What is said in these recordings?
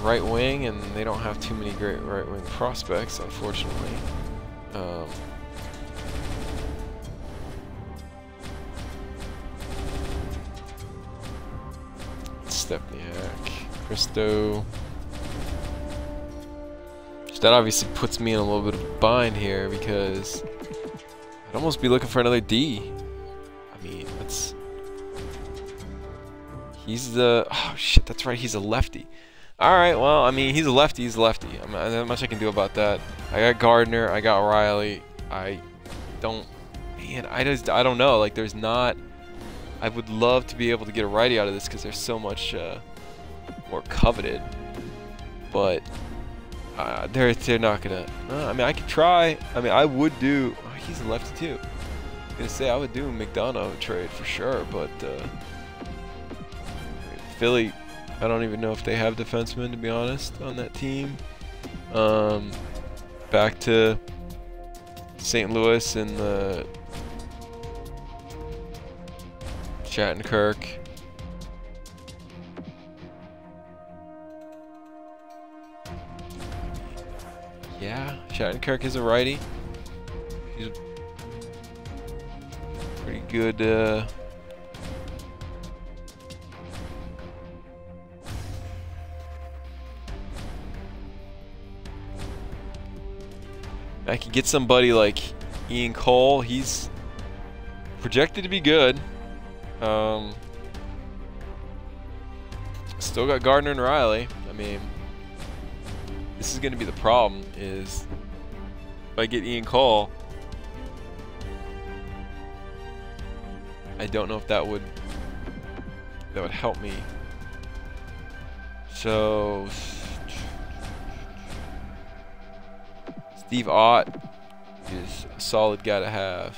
right wing, and they don't have too many great right wing prospects, unfortunately. Stepniak, Christo. So that obviously puts me in a little bit of a bind here because I'd almost be looking for another D. I mean, that's... He's the... Oh, shit, that's right, he's a lefty. Alright, well, I mean, he's a lefty, he's a lefty. I mean, there's not much I can do about that. I got Gardner, I got Riley. I don't... Man, I don't know. Like, there's not... I would love to be able to get a righty out of this because there's so much more coveted. But... they're not gonna... I mean, I could try. I mean, I would do... Oh, he's a lefty too. I was gonna say, I would do a McDonough trade for sure, but... Philly... I don't even know if they have defensemen, to be honest, on that team. Back to St. Louis and the Shattenkirk. Yeah, Shattenkirk is a righty. He's a pretty good. I could get somebody like Ian Cole. He's projected to be good. Still got Gardner and Riley. I mean, this is going to be the problem. Is if I get Ian Cole, I don't know if that would help me. So. Steve Ott is a solid guy to have.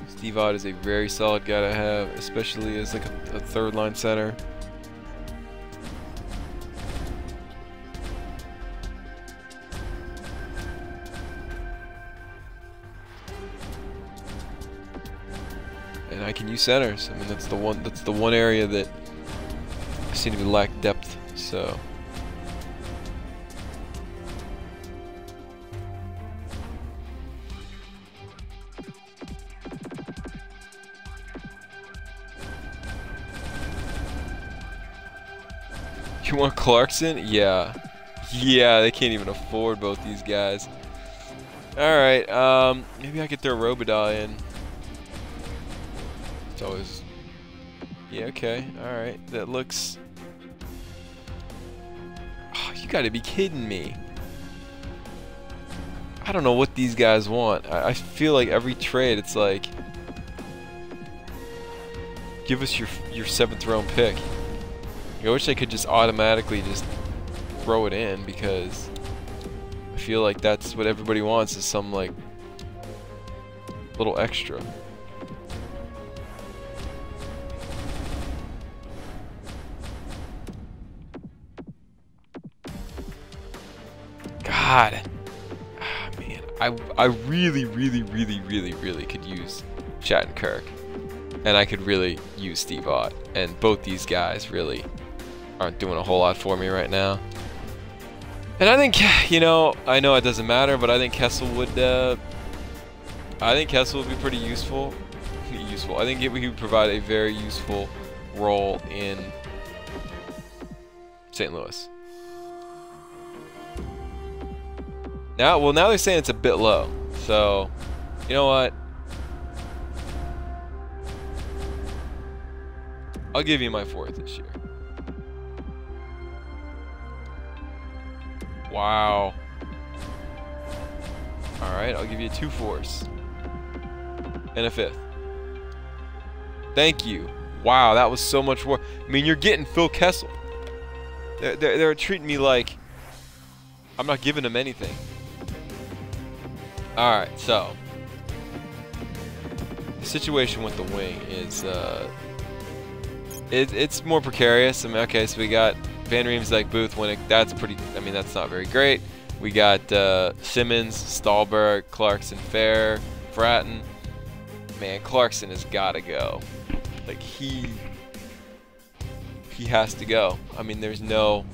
Steve Ott is a very solid guy to have, especially as like a third line center. And I can use centers. I mean, that's the one area that seem to lack depth, so you want Clarkson? Yeah, they can't even afford both these guys. Alright, maybe I could throw Robitaille in. It's always... Yeah, okay, alright, that looks... Oh, you gotta be kidding me. I don't know what these guys want. I feel like every trade, it's like... Give us your 7th round pick. I wish I could just automatically just throw it in, because I feel like that's what everybody wants, is some like little extra. God, man, I really could use Shattenkirk, and I could really use Steve Ott, and both these guys really aren't doing a whole lot for me right now. And I think, you know, I know it doesn't matter, but I think Kessel would. I think Kessel would be pretty useful. I think he would provide a very useful role in St. Louis. Now they're saying it's a bit low. So, you know what? I'll give you my 4th this year. Wow. Alright, I'll give you 2 4s. And a 5th. Thank you. Wow, that was so much more. I mean, you're getting Phil Kessel. They're treating me like I'm not giving them anything. Alright, so the situation with the wing is it's more precarious. I mean, okay, so we got Van Riemsdyk, Booth, Winnick. That's pretty, I mean, that's not very great. We got Simmons, Stahlberg, Clarkson, Fair, Fratton. man, Clarkson has got to go. Like, he has to go. I mean, there's no...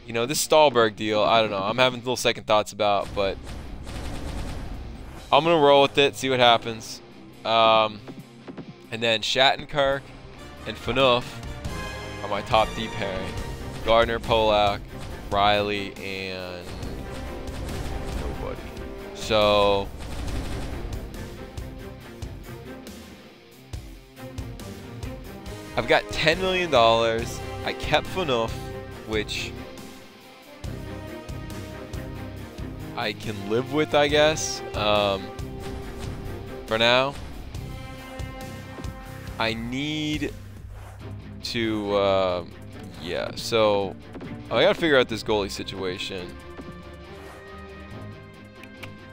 You know, this Stahlberg deal, I don't know. I'm having little second thoughts about, but I'm going to roll with it, see what happens. And then Shattenkirk and Phaneuf are my top D pairing. Gardner, Polak, Riley, and nobody. So... I've got $10 million. I kept Phaneuf, which I can live with, I guess, for now. I need to, yeah, so I gotta figure out this goalie situation.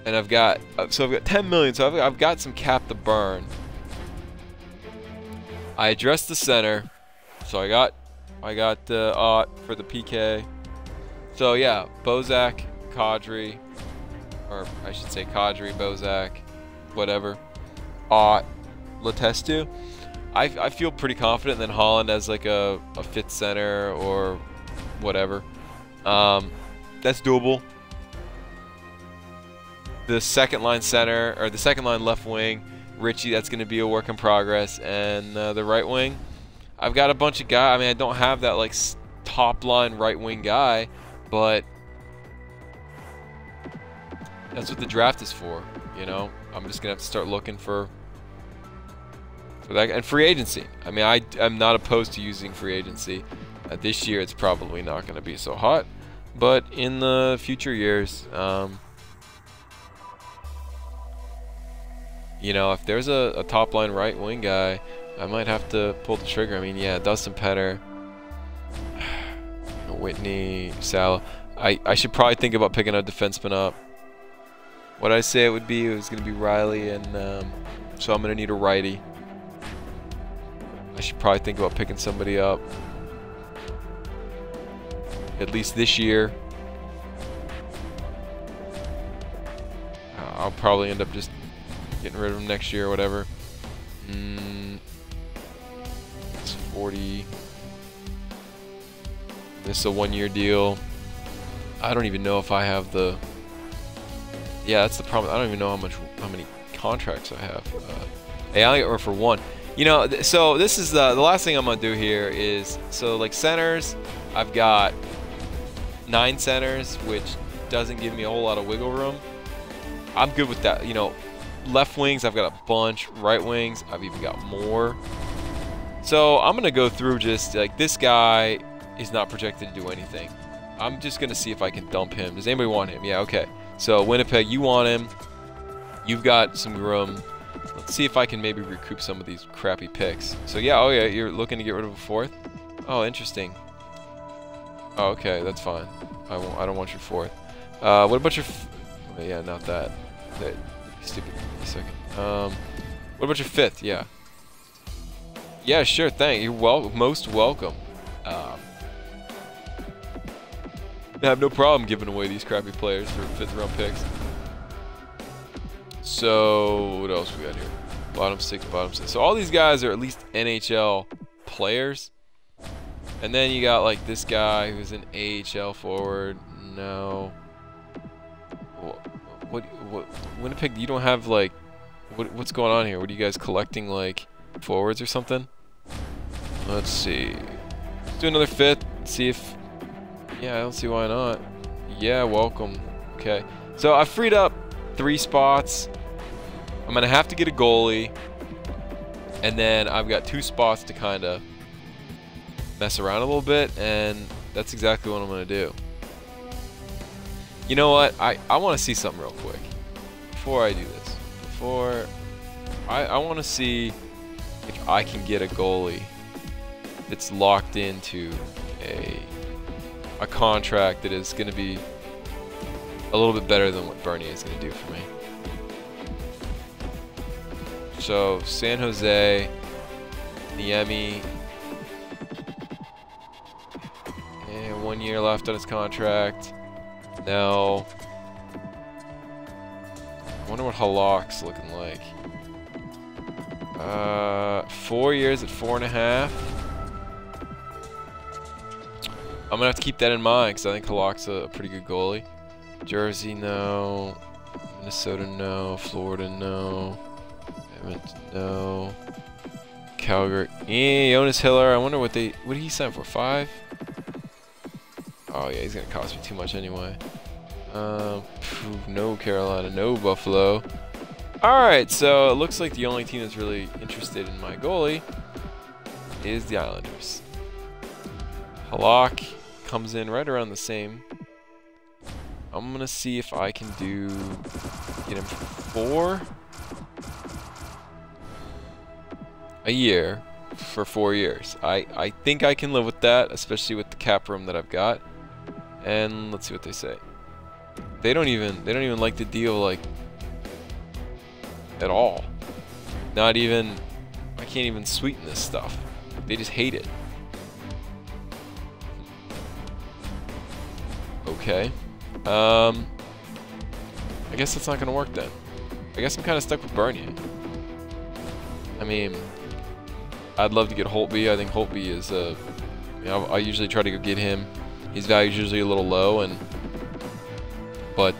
And I've got, so I've got 10 million, so I've got some cap to burn. I addressed the center, so I got the Ott for the PK. So yeah, Bozak, Kadri, or I should say Kadri, Bozak, whatever, Ott, Letestu. I feel pretty confident that Holland as like a fifth center or whatever. That's doable. The second line center, or the second line left wing, Richie, that's going to be a work in progress. And the right wing, I've got a bunch of guys. I mean, I don't have that like top line right wing guy, but that's what the draft is for, you know. I'm just going to have to start looking for that. And free agency. I mean, I'm not opposed to using free agency. This year, it's probably not going to be so hot, but in the future years, you know, if there's a top line right wing guy, I might have to pull the trigger. I mean, yeah, Dustin Penner, Whitney, Sal. I should probably think about picking a defenseman up. What I say it would be, it was going to be Riley, and so I'm going to need a righty. I should probably think about picking somebody up, at least this year. I'll probably end up just getting rid of him next year or whatever. It's 40. This is a 1-year deal. I don't even know if I have the... Yeah, that's the problem. I don't even know how many contracts I have. Hey, I only get for one. You know, so this is the last thing I'm gonna do here is, so like centers, I've got 9 centers, which doesn't give me a whole lot of wiggle room. I'm good with that. You know, left wings, I've got a bunch. Right wings, I've even got more. So I'm gonna go through just like, this guy is not projected to do anything. I'm just gonna see if I can dump him. Does anybody want him? Yeah, okay. So Winnipeg, you want him. You've got some room. Let's see if I can maybe recoup some of these crappy picks. So yeah, oh yeah, you're looking to get rid of a 4th? Oh, interesting. Oh, okay, that's fine. I don't want your 4th. What about your... Oh, yeah, not that. Stupid. A second. What about your 5th? Yeah. Yeah, sure. Thank you. Most welcome. I have no problem giving away these crappy players for 5th round picks. So what else we got here? Bottom 6, bottom 6. So all these guys are at least NHL players. And then you got like this guy who's an AHL forward. No. What Winnipeg, you don't have like, what's going on here? What are you guys collecting, like forwards or something? Let's see. Let's do another 5th. See if, yeah, I don't see why not. Yeah, welcome. Okay. So I freed up 3 spots. I'm gonna have to get a goalie, and then I've got 2 spots to kind of mess around a little bit, and that's exactly what I'm gonna do. You know what? I want to see something real quick before I do this. I want to see if I can get a goalie that's locked into a contract that is going to be a little bit better than what Bernier is going to do for me. So San Jose, Niemi, and 1 year left on his contract. No. I wonder what Halak's looking like. 4 years at 4.5. I'm gonna have to keep that in mind because I think Halak's a pretty good goalie. Jersey, no. Minnesota, no. Florida, no. Edmonton, no. Calgary, Jonas Hiller. I wonder what did he sign for? 5? Oh yeah, he's gonna cost me too much anyway. No Carolina, no Buffalo. Alright, so it looks like the only team that's really interested in my goalie is the Islanders. Halak comes in right around the same. I'm gonna see if I can get him for 4 a year for 4 years. I think I can live with that, especially with the cap room that I've got. And let's see what they say. They don't even like the deal like at all. Not even, I can't even sweeten this stuff. They just hate it. Okay. I guess that's not gonna work then. I guess I'm kind of stuck with Bernier. I mean, I'd love to get Holtby. I think Holtby is I usually try to go get him. His value's usually a little low, but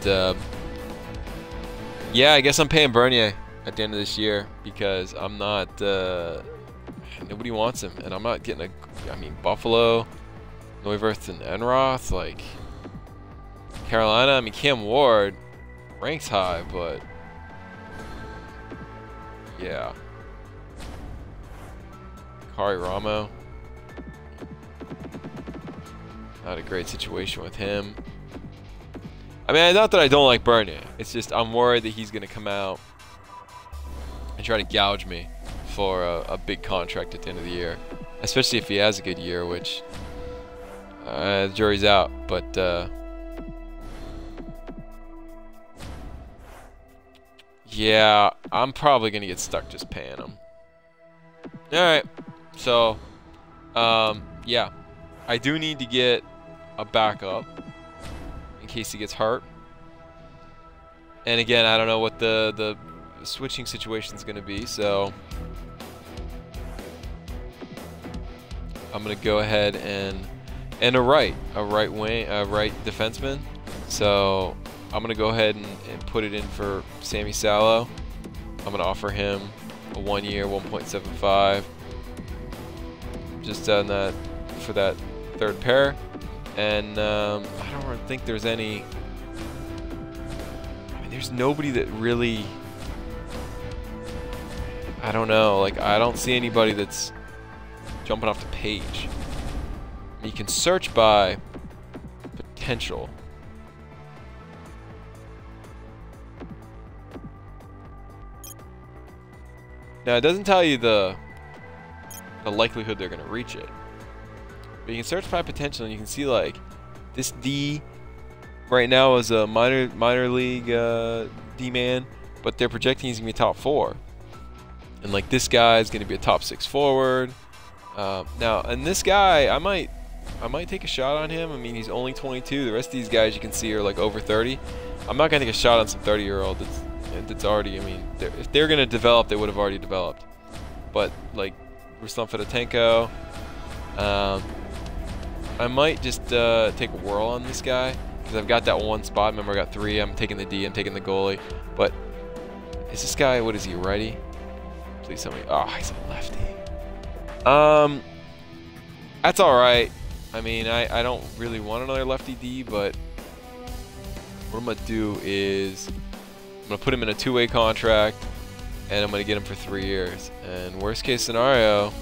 yeah, I guess I'm paying Bernier at the end of this year because I'm not. Nobody wants him, and I'm not getting I mean, Buffalo, Neuwirth, and Enroth, like Carolina. I mean, Cam Ward ranks high, but yeah. Kari Ramo. Not a great situation with him. I mean, not that I don't like Bernier. It's just I'm worried that he's going to come out and try to gouge me for a big contract at the end of the year. Especially if he has a good year, which the jury's out. But yeah, I'm probably going to get stuck just paying him. Alright, so yeah, I do need to get a backup in case he gets hurt. And again, I don't know what the switching situation is going to be, so I'm going to go ahead and a right defenseman. So I'm going to go ahead and put it in for Sammy Salo. I'm going to offer him a 1 year, 1.75. Just done that for that third pair. And I don't think there's any. I mean, there's nobody that really. I don't know. Like, I don't see anybody that's jumping off the page. You can search by potential. Now, it doesn't tell you the likelihood they're going to reach it. But you can search by potential, and you can see, like, this D right now is a minor league D-man, but they're projecting he's going to be top 4. And, like, this guy is going to be a top 6 forward. Now, and this guy, I might take a shot on him. I mean, he's only 22. The rest of these guys you can see are, like, over 30. I'm not going to take a shot on some 30-year-old that's already, I mean, if they're going to develop, they would have already developed. But, like, Ruslan Fedotenko, I might just take a whirl on this guy because I've got that one spot. Remember, I got 3. I'm taking the D. I'm taking the goalie. But is this guy? What is he? Righty? Please tell me. Oh, he's a lefty. That's all right. I mean, I don't really want another lefty D, but what I'm gonna do is I'm gonna put him in a 2-way contract, and I'm gonna get him for 3 years. And worst case scenario,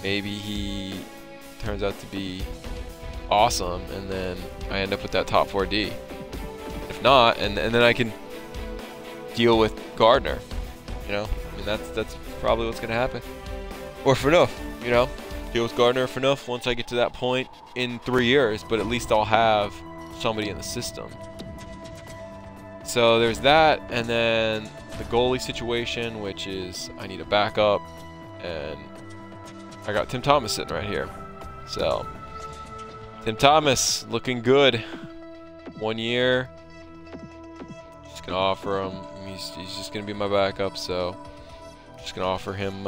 maybe he turns out to be awesome, and then I end up with that top 4D. If not, and then I can deal with Gardner. You know, I mean, that's probably what's gonna happen. Or Phaneuf, you know, deal with Gardner or Phaneuf once I get to that point in 3 years. But at least I'll have somebody in the system. So there's that, and then the goalie situation, which is I need a backup, and I got Tim Thomas sitting right here. So Tim Thomas looking good. 1 year. Just gonna offer him. He's just gonna be my backup. So Just gonna offer him